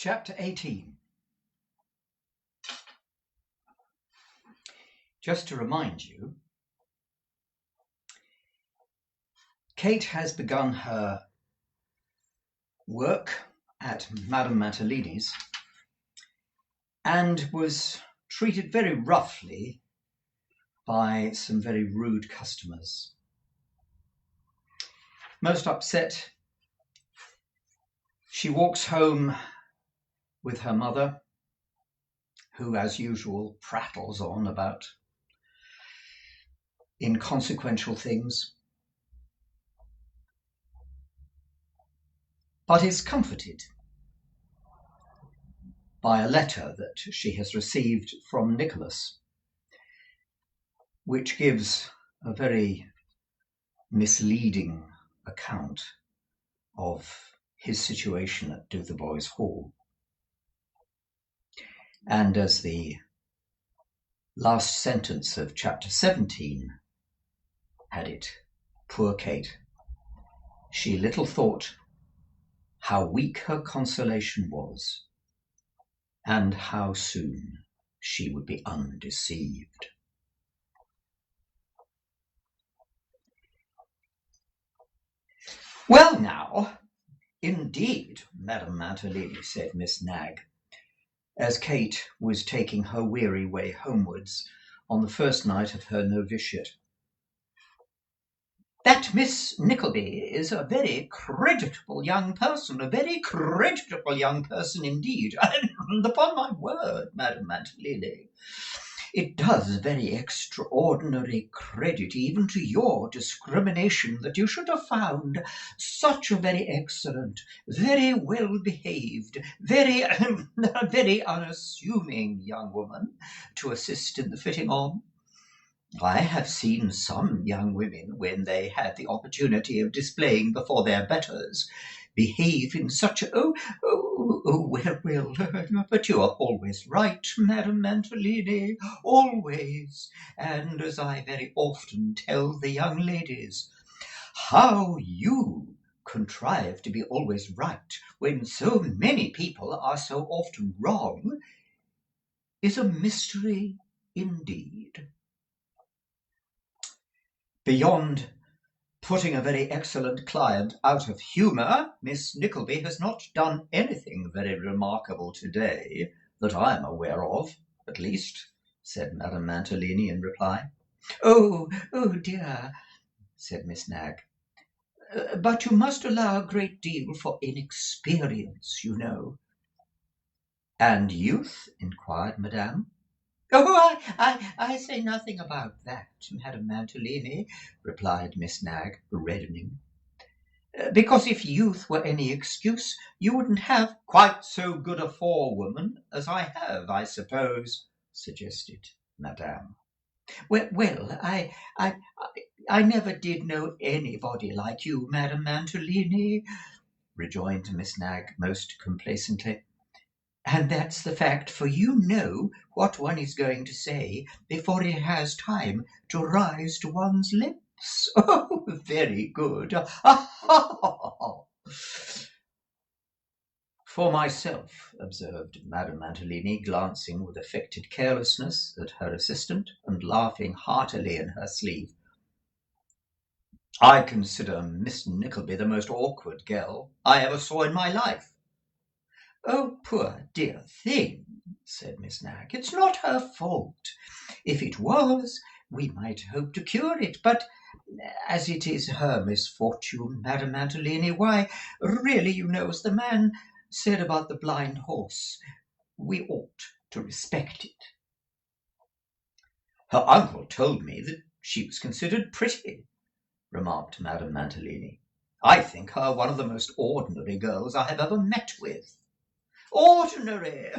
Chapter 18. Just to remind you, Kate has begun her work at Madame Mantalini's and was treated very roughly by some very rude customers. Most upset, she walks home with her mother, who, as usual, prattles on about inconsequential things, but is comforted by a letter that she has received from Nicholas, which gives a very misleading account of his situation at Dotheboys Hall. And as the last sentence of chapter 17 had it, poor Kate, she little thought how weak her consolation was, and how soon she would be undeceived. Well now, indeed, Madame Mantalini, said Miss Nag, as Kate was taking her weary way homewards on the first night of her novitiate. That Miss Nickleby is a very creditable young person, a very creditable young person indeed. And upon my word, Madame Mantalini, it does very extraordinary credit even to your discrimination that you should have found such a very excellent, very well-behaved, very unassuming young woman to assist in the fitting on. I have seen some young women, when they had the opportunity of displaying before their betters, behave in such well, but you are always right, Madame Mantalini, always, and as I very often tell the young ladies, how you contrive to be always right when so many people are so often wrong is a mystery indeed. Beyond putting a very excellent client out of humour, Miss Nickleby has not done anything very remarkable today that I am aware of, at least, said Madame Mantalini in reply. Oh dear, said Miss Nag, but you must allow a great deal for inexperience, you know. And youth? inquired Madame. Oh, I say nothing about that, Madame Mantalini, replied Miss Nag, reddening. Because if youth were any excuse, you wouldn't have quite so good a forewoman as I have, I suppose, suggested Madame. Well, I never did know anybody like you, Madame Mantalini, rejoined Miss Nag most complacently. And that's the fact, for you know what one is going to say before it has time to rise to one's lips. Oh, very good. For myself, observed Madame Mantalini, glancing with affected carelessness at her assistant and laughing heartily in her sleeve, I consider Miss Nickleby the most awkward girl I ever saw in my life. Oh, poor dear thing, said Miss Nag. It's not her fault. If it was, we might hope to cure it, but as it is her misfortune, Madame Mantalini, why, really, you know, as the man said about the blind horse, we ought to respect it. Her uncle told me that she was considered pretty, remarked Madame Mantalini. I think her one of the most ordinary girls I have ever met with. Ordinary!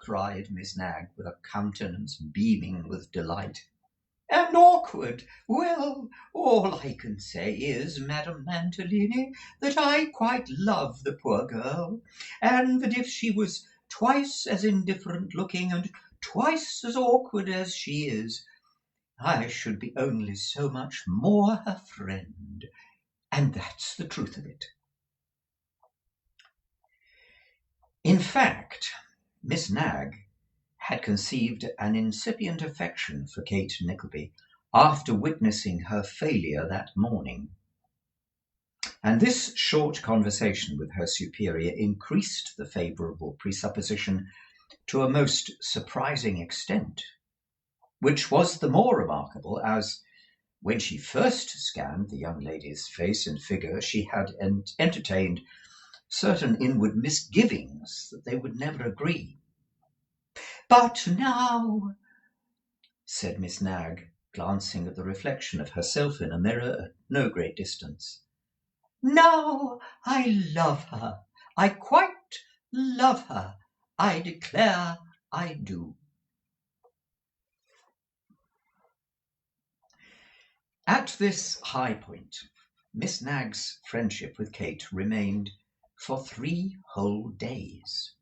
cried Miss Nag, with a countenance beaming with delight. And awkward! Well, all I can say is, Madame Mantalini, that I quite love the poor girl, and that if she was twice as indifferent-looking and twice as awkward as she is, I should be only so much more her friend, and that's the truth of it. In fact, Miss Nag had conceived an incipient affection for Kate Nickleby after witnessing her failure that morning, and this short conversation with her superior increased the favourable presupposition to a most surprising extent, which was the more remarkable as, when she first scanned the young lady's face and figure, she had entertained certain inward misgivings that they would never agree. "But now," said Miss Nag, glancing at the reflection of herself in a mirror at no great distance, "now I love her. I quite love her. I declare I do." At this high point, Miss Nag's friendship with Kate remained for 3 whole days,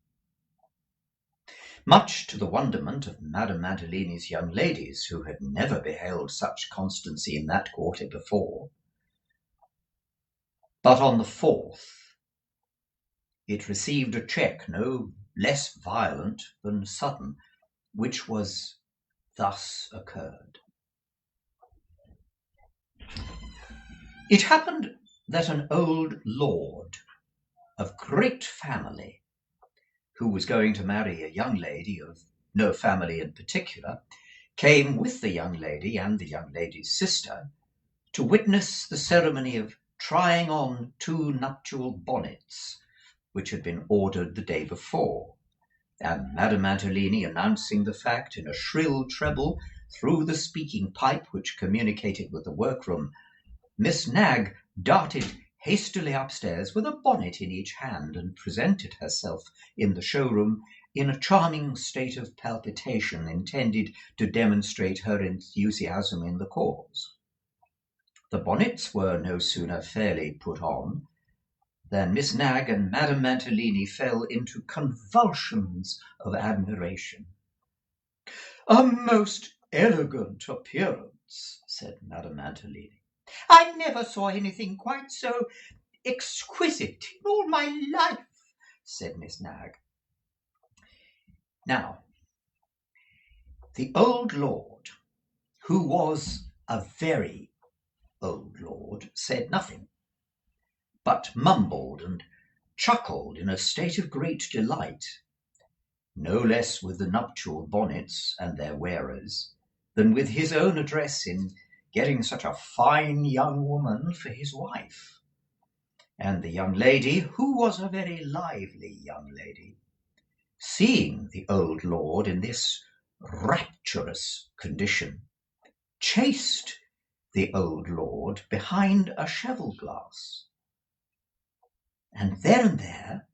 much to the wonderment of Madame Mantalini's young ladies, who had never beheld such constancy in that quarter before. But on the 4th, it received a check no less violent than sudden, which was thus occurred. It happened that an old lord of great family, who was going to marry a young lady of no family in particular, came with the young lady and the young lady's sister to witness the ceremony of trying on 2 nuptial bonnets, which had been ordered the day before, and Madame Mantalini announcing the fact in a shrill treble through the speaking pipe which communicated with the workroom, Miss Nag darted hastily upstairs with a bonnet in each hand and presented herself in the showroom in a charming state of palpitation intended to demonstrate her enthusiasm in the cause. The bonnets were no sooner fairly put on than Miss Nag and Madame Mantalini fell into convulsions of admiration. "A most elegant appearance," said Madame Mantalini. "I never saw anything quite so exquisite in all my life," said Miss Nag. Now, the old lord, who was a very old lord, said nothing, but mumbled and chuckled in a state of great delight, no less with the nuptial bonnets and their wearers than with his own address in getting such a fine young woman for his wife. And the young lady, who was a very lively young lady, seeing the old lord in this rapturous condition, chased the old lord behind a cheval-glass, and there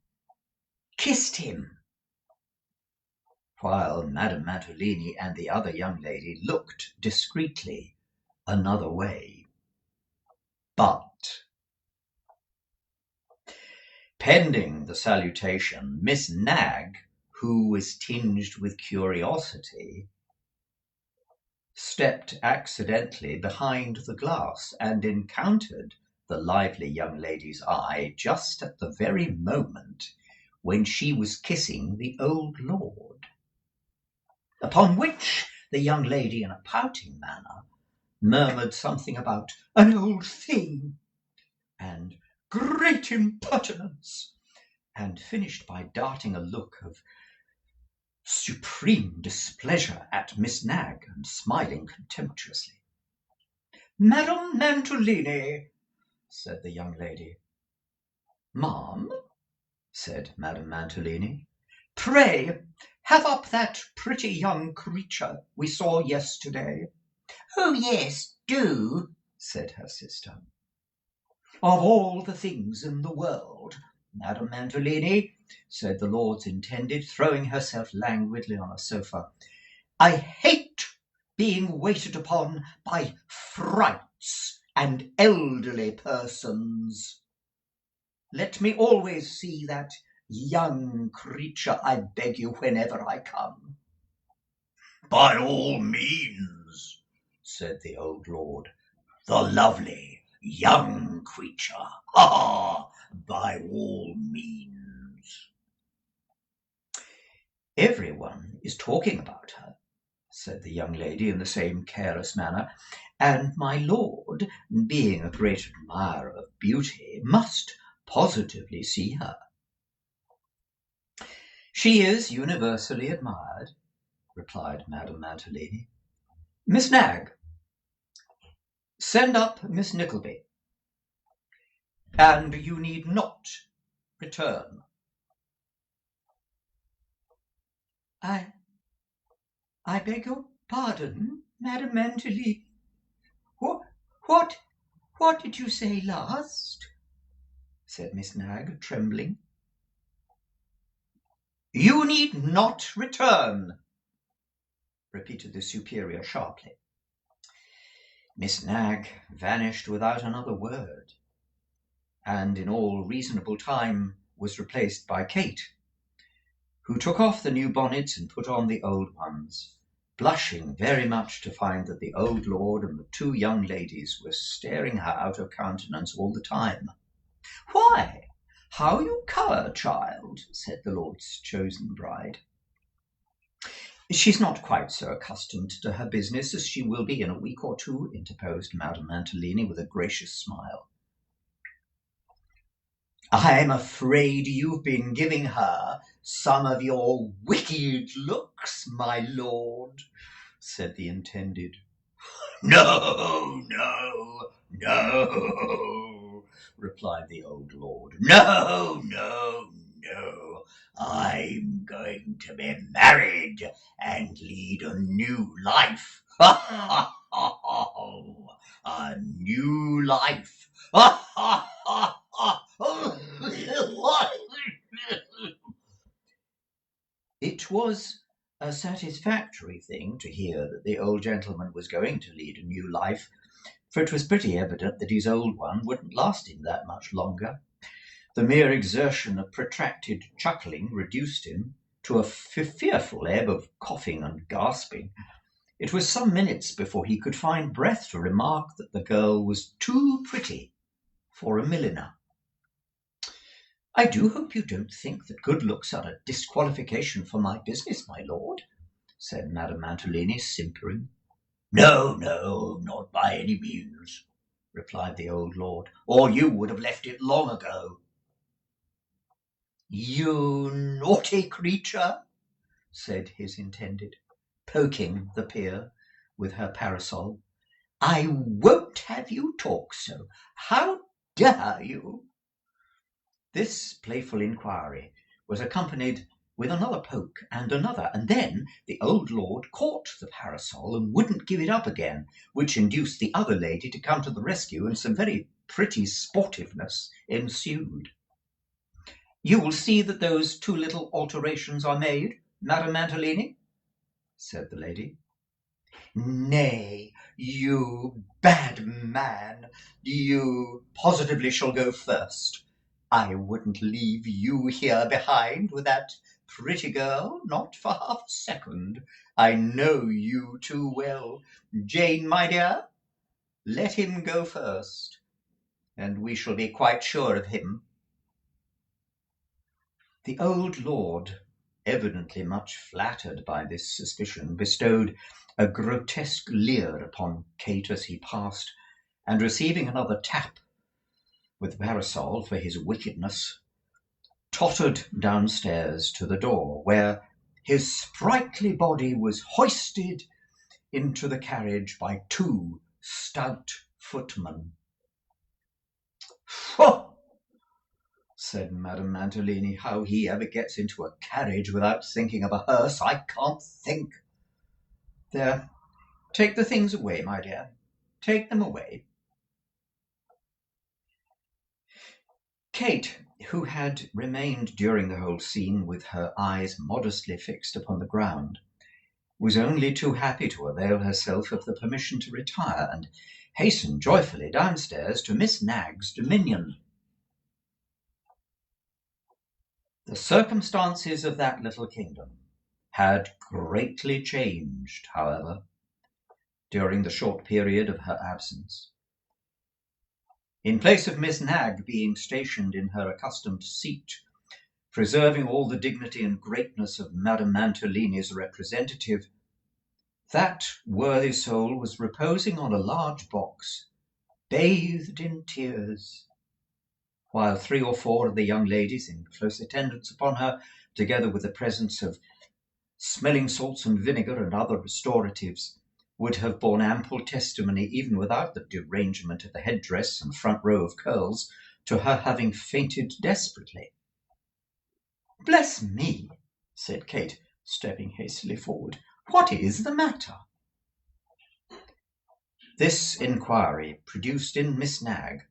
kissed him, while Madame Mantalini and the other young lady looked discreetly another way. But, pending the salutation, Miss Nag, who was tinged with curiosity, stepped accidentally behind the glass and encountered the lively young lady's eye just at the very moment when she was kissing the old lord. Upon which the young lady, in a pouting manner, murmured something about an old thing and great impertinence, and finished by darting a look of supreme displeasure at Miss Nag and smiling contemptuously. "Madame Mantalini," said the young lady. "Ma'am," said Madame Mantalini, "pray have up that pretty young creature we saw yesterday." "Oh, yes, do," said her sister. "Of all the things in the world, Madame Mantalini," said the lord's intended, throwing herself languidly on a sofa, "I hate being waited upon by frights and elderly persons. Let me always see that young creature, I beg you, whenever I come." "By all means," said the old lord. "The lovely young creature. Ha! By all means." "Everyone is talking about her," said the young lady in the same careless manner, "and my lord, being a great admirer of beauty, must positively see her." "She is universally admired," replied Madame Mantalini. "Miss Nag, send up Miss Nickleby, and you need not return." I beg your pardon, Madame Mantalini. What did you say last?" said Miss Nag, trembling. "You need not return," repeated the superior sharply. Miss Nag vanished without another word, and in all reasonable time was replaced by Kate, who took off the new bonnets and put on the old ones, blushing very much to find that the old lord and the two young ladies were staring her out of countenance all the time. "Why, how you colour, child!" said the lord's chosen bride. "She's not quite so accustomed to her business as she will be in a week or two," interposed Madame Mantalini with a gracious smile. "I'm afraid you've been giving her some of your wicked looks, my lord," said the intended. "No, no, no," replied the old lord. "No, no, no. I'm going to be married and lead a new life. Ha, ha, ha, ha. A new life. Ha, ha, ha, ha. It was a satisfactory thing to hear that the old gentleman was going to lead a new life, for it was pretty evident that his old one wouldn't last him that much longer. The mere exertion of protracted chuckling reduced him to a fearful ebb of coughing and gasping. It was some minutes before he could find breath to remark that the girl was too pretty for a milliner. "I do hope you don't think that good looks are a disqualification for my business, my lord," said Madame Mantalini, simpering. "No, no, not by any means," replied the old lord, "or you would have left it long ago." "You naughty creature," said his intended, poking the peer with her parasol. "I won't have you talk so. How dare you?" This playful inquiry was accompanied with another poke and another, and then the old lord caught the parasol and wouldn't give it up again, which induced the other lady to come to the rescue, and some very pretty sportiveness ensued. "You will see that those two little alterations are made, Madame Mantalini," said the lady. "Nay, you bad man, you positively shall go first. I wouldn't leave you here behind with that pretty girl, not for half a second. I know you too well. Jane, my dear, let him go first, and we shall be quite sure of him." The old lord, evidently much flattered by this suspicion, bestowed a grotesque leer upon Kate as he passed, and receiving another tap with the parasol for his wickedness, tottered downstairs to the door, where his sprightly body was hoisted into the carriage by two stout footmen. "Pho!" said Madame Mantalini. "How he ever gets into a carriage without thinking of a hearse, I can't think. There, take the things away, my dear. Take them away." Kate, who had remained during the whole scene with her eyes modestly fixed upon the ground, was only too happy to avail herself of the permission to retire, and hasten joyfully downstairs to Miss Nag's dominion. The circumstances of that little kingdom had greatly changed, however, during the short period of her absence. In place of Miss Nag being stationed in her accustomed seat preserving all the dignity and greatness of Madame Mantalini's representative, that worthy soul was reposing on a large box, bathed in tears, while 3 or 4 of the young ladies in close attendance upon her, together with the presence of smelling salts and vinegar and other restoratives, would have borne ample testimony, even without the derangement of the headdress and front row of curls, to her having fainted desperately. "Bless me," said Kate, stepping hastily forward. "What is the matter?" This inquiry produced in Miss Nag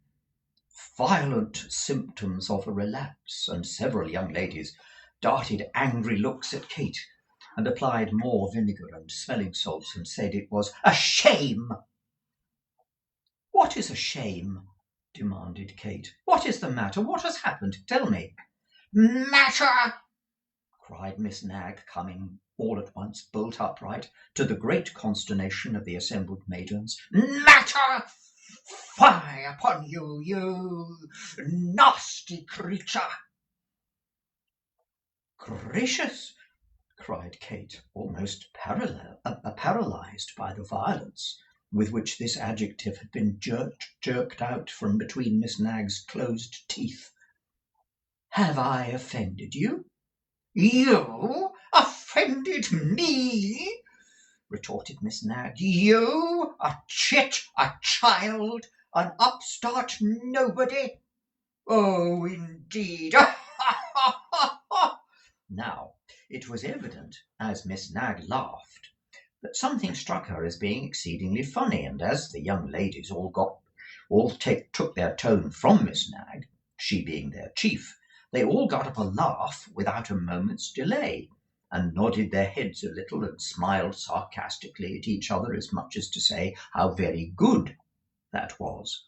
violent symptoms of a relapse, and several young ladies darted angry looks at Kate, and applied more vinegar and smelling salts, and said it was a shame. "What is a shame?" demanded Kate. "What is the matter? What has happened? Tell me." "Matter!" cried Miss Nag, coming all at once bolt upright, to the great consternation of the assembled maidens. "Matter! Fie upon you, you nasty creature!" "Gracious!" cried Kate, almost paralysed by the violence with which this adjective had been jerked out from between Miss Nag's closed teeth. "Have I offended you?" "You offended me?" retorted Miss Nag. "You, a chit, a child, an upstart nobody? Oh, indeed!" Now, it was evident, as Miss Nag laughed, that something struck her as being exceedingly funny, and as the young ladies took their tone from Miss Nag, she being their chief, they all got up a laugh without a moment's delay, and nodded their heads a little and smiled sarcastically at each other, as much as to say how very good that was.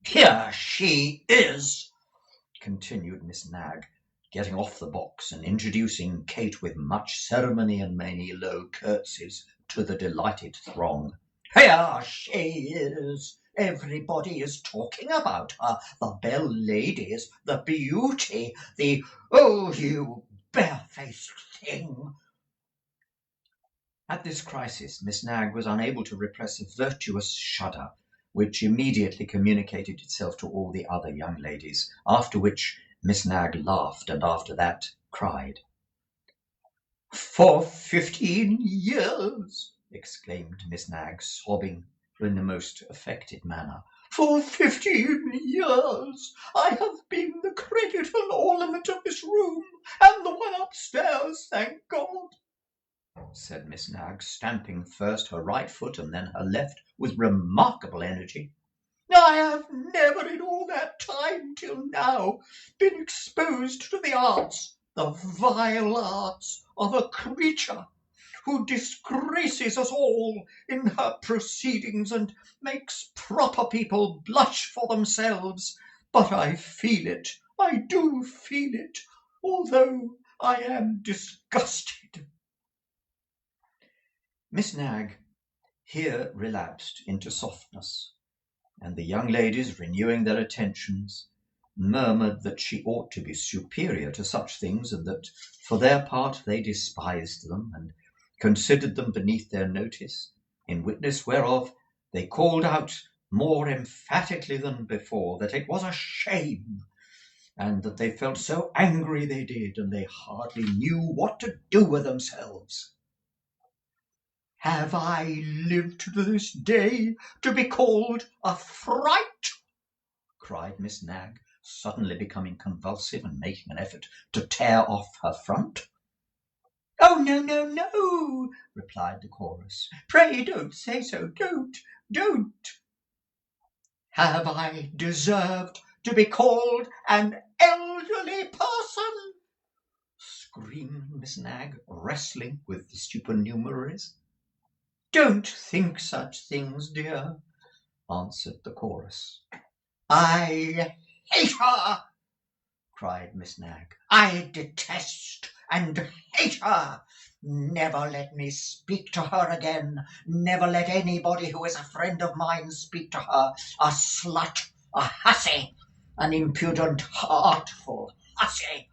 "Here she is," continued Miss Nag, getting off the box and introducing Kate with much ceremony and many low curtsies to the delighted throng. "Here she is. Everybody is talking about her. The belle ladies, the beauty, oh, you barefaced thing!" At this crisis Miss Nag was unable to repress a virtuous shudder, which immediately communicated itself to all the other young ladies, after which Miss Nag laughed, and after that cried. "For 15 years," exclaimed Miss Nag, sobbing in the most affected manner, "for 15 years I have been the credit and ornament of this room, and the one upstairs, thank God," said Miss Nag, stamping first her right foot and then her left with remarkable energy. "I have never in all that time till now been exposed to the arts, the vile arts, of a creature who disgraces us all in her proceedings and makes proper people blush for themselves. But I feel it, I do feel it, although I am disgusted." Miss Nag here relapsed into softness, and the young ladies, renewing their attentions, murmured that she ought to be superior to such things, and that for their part they despised them and considered them beneath their notice, in witness whereof they called out more emphatically than before that it was a shame, and that they felt so angry they did, and they hardly knew what to do with themselves. "Have I lived to this day to be called a fright?" cried Miss Nag, suddenly becoming convulsive and making an effort to tear off her front. "Oh, no, no, no," replied the chorus. "Pray don't say so. Don't. "Have I deserved to be called an elderly person?" screamed Miss Nag, wrestling with the supernumeraries. "Don't think such things, dear," answered the chorus. "I hate her!" cried Miss Nag. "I detest and hate her! Never let me speak to her again. Never let anybody who is a friend of mine speak to her. A slut, a hussy, an impudent, artful, hussy!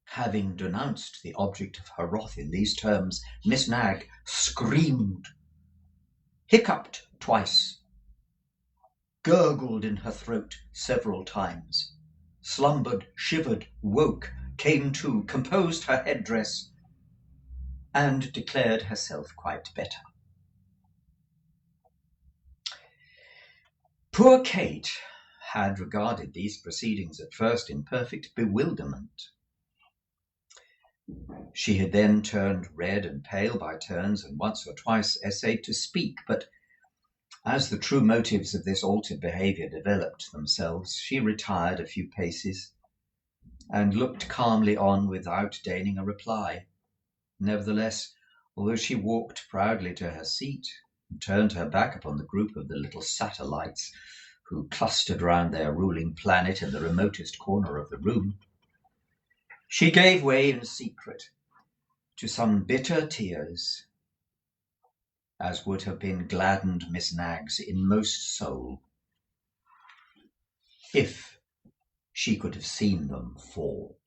Having denounced the object of her wrath in these terms, Miss Nag screamed, hiccuped twice, gurgled in her throat several times, slumbered, shivered, woke, came to, composed her headdress, and declared herself quite better. Poor Kate had regarded these proceedings at first in perfect bewilderment. She had then turned red and pale by turns, and once or twice essayed to speak, but as the true motives of this altered behaviour developed themselves, she retired a few paces and looked calmly on without deigning a reply. Nevertheless, although she walked proudly to her seat and turned her back upon the group of the little satellites who clustered round their ruling planet in the remotest corner of the room, she gave way in secret to some bitter tears, as would have been gladdened Miss Nag's inmost soul if she could have seen them fall.